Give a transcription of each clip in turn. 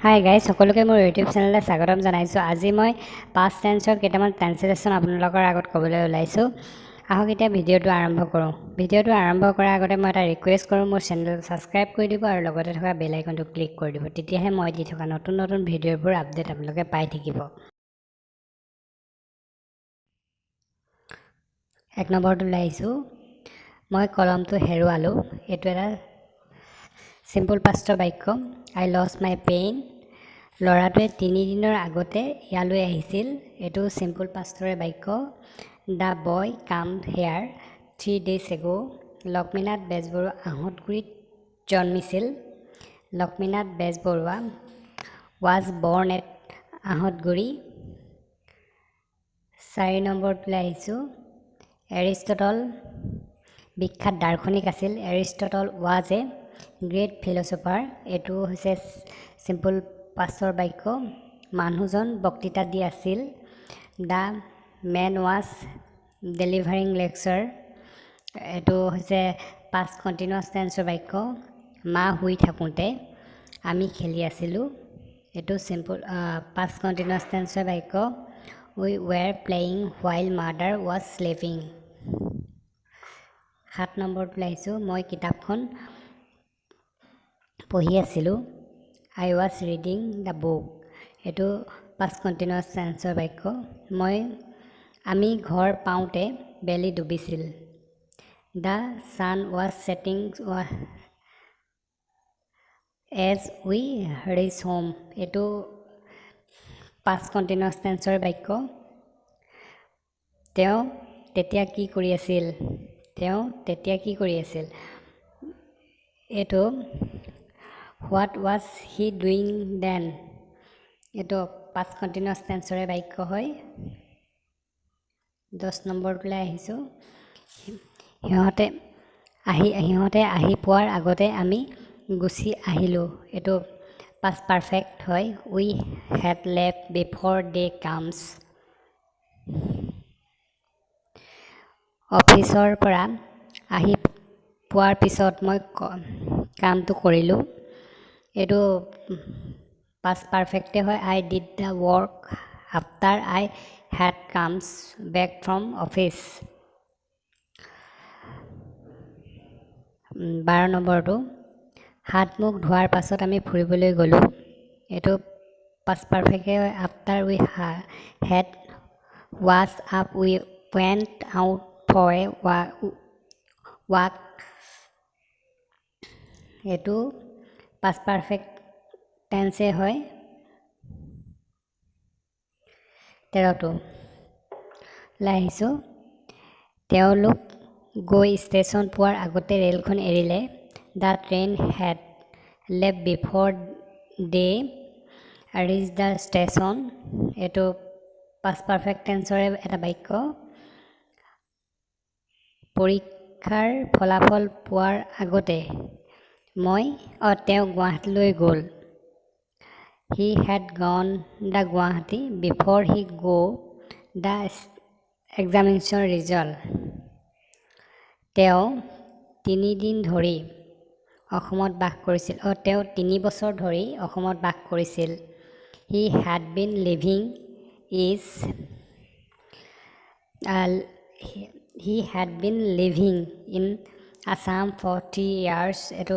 Hi guys, সকলোকে মোৰ YouTube চেনেললৈ স্বাগতম জনাইছোঁ। আজি মই পাষ্ট টেন্সৰ কেইটামান ট্ৰান্সলেশ্যন আপোনালোকৰ আগত ক'বলৈ ওলাইছোঁ। আহক এতিয়া ভিডিঅ'টো আৰম্ভ কৰোঁ। ভিডিঅ'টো আৰম্ভ কৰাৰ আগতে মই এটা ৰিকুৱেষ্ট কৰোঁ, মোৰ চেনেলটো ছাবস্ক্ৰাইব কৰি দিব আৰু লগতে থকা বেল আইকনটো ক্লিক কৰি দিব। তেতিয়াহে মই দি থকা নতুন নতুন ভিডিঅ'বোৰ আপডেট আপোনালোকে পাই থাকিব। 1 নম্বৰটোলৈ আহিছোঁ। মই কলমটো হেৰুৱালোঁ। এইটো এটা চিম্পল পাষ্টৰ বাক্য। আই লষ্ট মাই পেইন। ল'ৰাটোৱে 3 দিনৰ আগতে ইয়ালৈ আহিছিল। এইটো চিম্পল পাষ্টৰে বাক্য। The boy came here 3 days ago। Lakshminath Bezbaruah আহঁতগুৰিত জন্মিছিল। Lakshminath Bezbaruah was born at Ahatguri. 4 নম্বৰটোলৈ আহিছোঁ। এৰিষ্টটল বিখ্যাত দাৰ্শনিক আছিল। Aristotle was a great philosopher. এইটো হৈছে চিম্পল পাষ্টৰ বাক্য। মানুহজন বক্তৃতা দি আছিল। The man was delivering lecture. এইটো হৈছে পাষ্ট কণ্টিনিউৱাছ টেন্সৰ বাক্য। মা শুই থাকোঁতে আমি খেলি আছিলোঁ। এইটো চিম্পল পাষ্ট কণ্টিনিউৱাছ টেন্সৰ বাক্য। We were playing while mother was sleeping. 7 নম্বৰটোলৈ আহিছোঁ। মই কিতাপখন পঢ়ি আছিলোঁ। I was reading the book. এইটো পাষ্ট কণ্টিনিউৱাছ টেন্সৰ বাক্য। আমি ঘৰ পাওঁতে বেলি ডুবিছিল। The sun was setting as we reach home. এইটো পাষ্ট কণ্টিনিউৱাছ টেন্সৰ বাক্য। তেওঁ তেতিয়া কি কৰি আছিল। এইটো what was he doing then. এইটো পাষ্ট কণ্টিনিউৱাছ টেন্সৰে বাক্য হয়। 10 নম্বৰটোলৈ আহিছোঁ। সিহঁতে আহি পোৱাৰ আগতে আমি গুচি আহিলোঁ। এইটো পাষ্ট পাৰফেক্ট হয়। উই হেড লেফ্ট বিফৰ দে কামছ। অফিচৰ পৰা আহি পোৱাৰ পিছত মই কামটো কৰিলোঁ। এইটো পাষ্ট পাৰফেক্টে হয়। I did the work after I had comes back from office. 12 নম্বৰটো হাত মুখ ধোৱাৰ পাছত আমি ফুৰিবলৈ গ'লোঁ। এইটো পাষ্ট পাৰফেক্টে হয়। আফটাৰ উই হেড ৱাছ up we went out for a walk. এইটো পাষ্ট পাৰফেক্ট টেন্সে হয়। 13টোলৈ আহিছোঁ। তেওঁলোক গৈ ষ্টেচন পোৱাৰ আগতে ৰেলখন এৰিলে। The train had left before they reach the station. এইটো পাষ্ট পাৰফেক্ট টেন্সৰে এটা বাক্য। পৰীক্ষাৰ ফলাফল পোৱাৰ আগতে তেওঁ গুৱাহাটীলৈ গ'ল। He had gone the Guwahati before he go the examination result. তেওঁ 3 দিন ধৰি অসমত বাস কৰিছিল। তেওঁ 3 বছৰ ধৰি অসমত বাস কৰিছিল। He had been living in Assam for 3 years। এইটো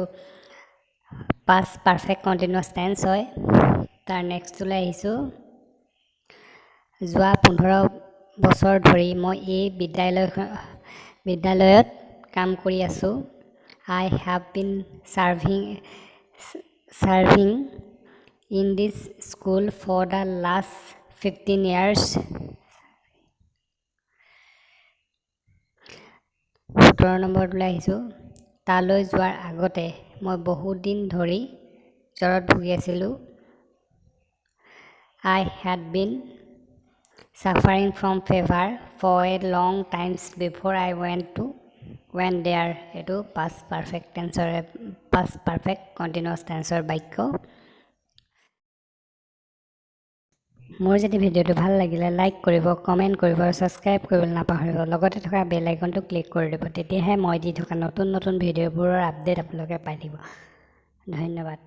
পাষ্ট পাৰফেক্ট কণ্টিনিউৱাছ টেন্স হয়। তাৰ নেক্সটটোলৈ আহিছোঁ। যোৱা 15 বছৰ ধৰি মই এই বিদ্যালয়ত কাম কৰি আছোঁ। I have been serving in this school for the last 15 years। 17 নম্বৰটোলৈ আহিছোঁ। তালৈ যোৱাৰ আগতে মই বহুত দিন ধৰি জ্বৰত ভুগি আছিলোঁ। I had been suffering from fever for a long time before I went there। এইটো past perfect continuous tenseৰ বাক্য। মোৰ যদি ভিডিঅ'টো ভাল লাগিলে লাইক কৰিব, কমেণ্ট কৰিব আৰু ছাবস্ক্ৰাইব কৰিবলৈ নাপাহৰিব। লগতে থকা বেল আইকনটো ক্লিক কৰি দিব। তেতিয়াহে মই দি থকা নতুন নতুন ভিডিঅ'বোৰৰ আপডেট আপোনালোকে পাই থাকিব। ধন্যবাদ।